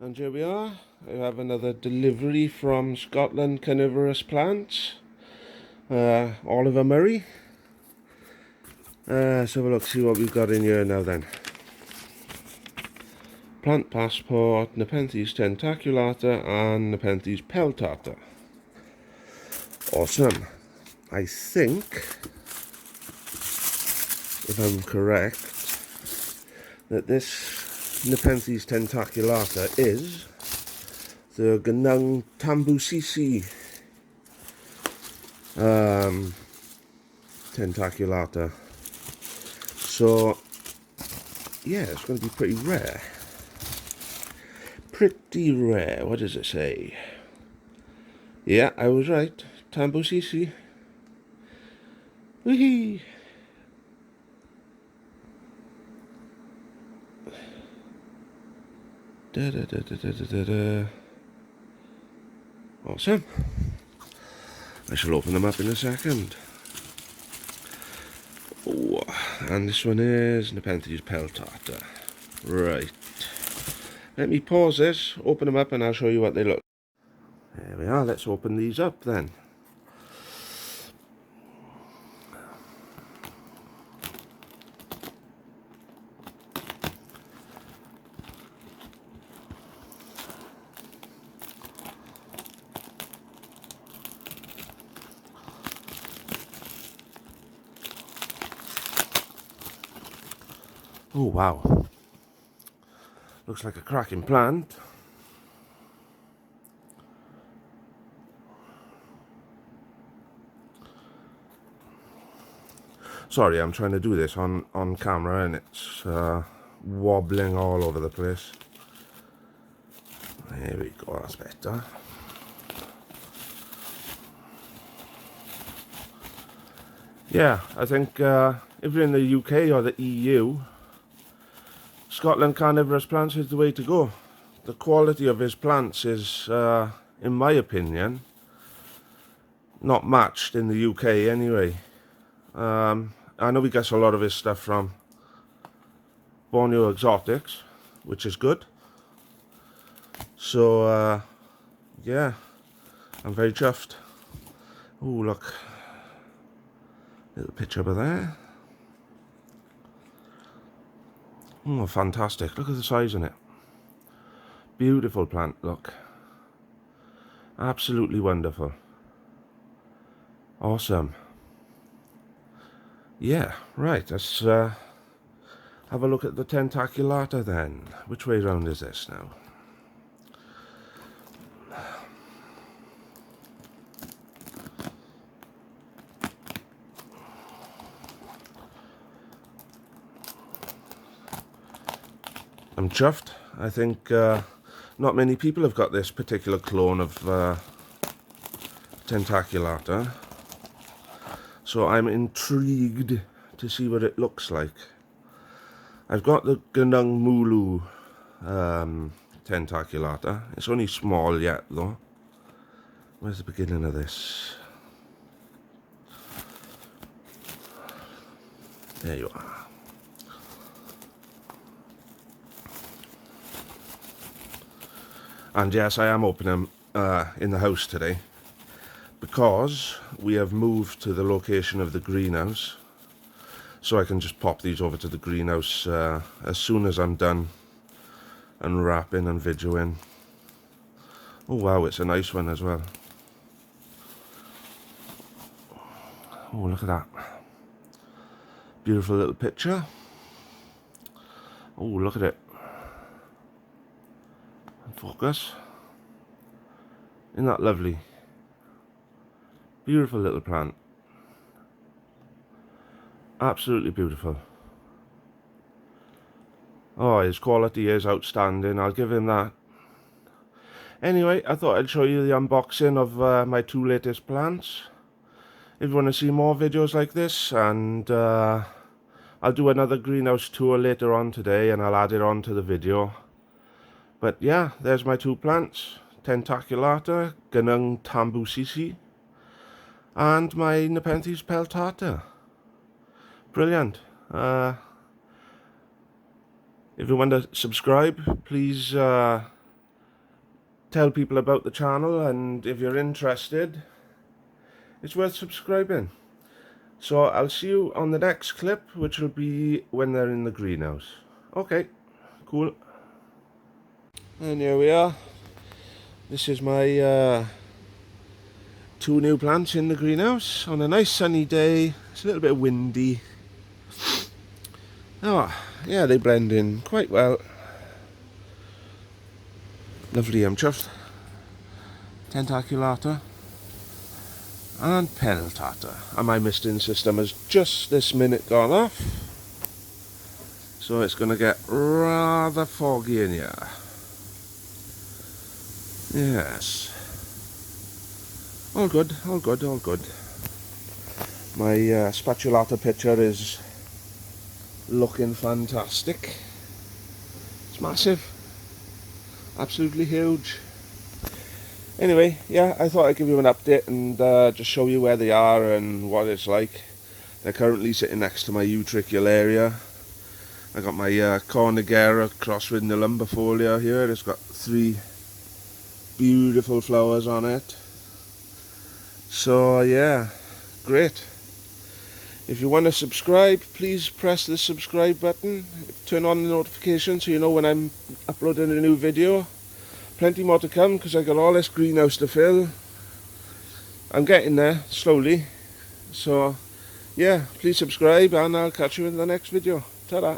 And here we are. I have another delivery from Scotland carnivorous plants. Oliver Murray. Let's have a look, see what we've got in here now then. Plant passport, nepenthes tentaculata and nepenthes peltata. Awesome. I think, if I'm correct, that this nepenthes tentaculata is the Gnung tambusisi tentaculata. So yeah, it's going to be pretty rare. Pretty rare. What does it say? Yeah, I was right. Tambusisi. Whee! Da da da da da da da. Awesome. I shall open them up in a second. Oh, and this one is nepenthes peltata. Right. Let me pause this, open them up, and I'll show you what they look. There we are. Let's open these up then. Oh wow. Looks like a cracking plant. Sorry, I'm trying to do this on camera and it's wobbling all over the place. There we go, that's better. Yeah, I think if you're in the UK or the EU, Scotland carnivorous plants is the way to go. The quality of his plants is, in my opinion, not matched in the UK anyway. I know he gets a lot of his stuff from Borneo Exotics, which is good. So, yeah, I'm very chuffed. Oh, look. Little picture over there. Oh, fantastic. Look at the size in it. Beautiful plant, look. Absolutely wonderful. Awesome. Yeah, right, let's have a look at the tentaculata then. Which way round is this now? I'm chuffed. I think not many people have got this particular clone of tentaculata. So I'm intrigued to see what it looks like. I've got the Gnung Mulu tentaculata. It's only small yet though. Where's the beginning of this? There you are. And yes, I am opening them in the house today because we have moved to the location of the greenhouse. So I can just pop these over to the greenhouse as soon as I'm done unwrapping and videoing. Oh wow, it's a nice one as well. Oh, look at that. Beautiful little picture. Oh, look at it. Focus. Isn't that lovely? Beautiful little plant. Absolutely beautiful. Oh, his quality is outstanding. I'll give him that. Anyway, I thought I'd show you the unboxing of my two latest plants. If you want to see more videos like this, and I'll do another greenhouse tour later on today and I'll add it on to the video. But yeah, there's my two plants, tentaculata, Gnung tambusisi, and my nepenthes peltata. Brilliant. If you want to subscribe, please tell people about the channel, and if you're interested, it's worth subscribing. So I'll see you on the next clip, which will be when they're in the greenhouse. Okay, cool. And here we are. This is my 2 new plants in the greenhouse on a nice sunny day. It's a little bit windy. Oh, yeah, they blend in quite well. Lovely, I'm chuffed. Tentaculata and peltata. And my misting system has just this minute gone off, so it's going to get rather foggy in here. Yes. All good, all good, all good. My spatulata picture is looking fantastic. It's massive. Absolutely huge. Anyway, yeah, I thought I'd give you an update and just show you where they are and what it's like. They're currently sitting next to my utricularia. I got my carnivorous crossed with nelumbifolia here. It's got 3 beautiful flowers on it. So yeah, great. If you want to subscribe, please press the subscribe button. Turn on the notifications so you know when I'm uploading a new video. Plenty more to come because I got all this greenhouse to fill. I'm getting there slowly. So yeah, please subscribe and I'll catch you in the next video. Ta-da.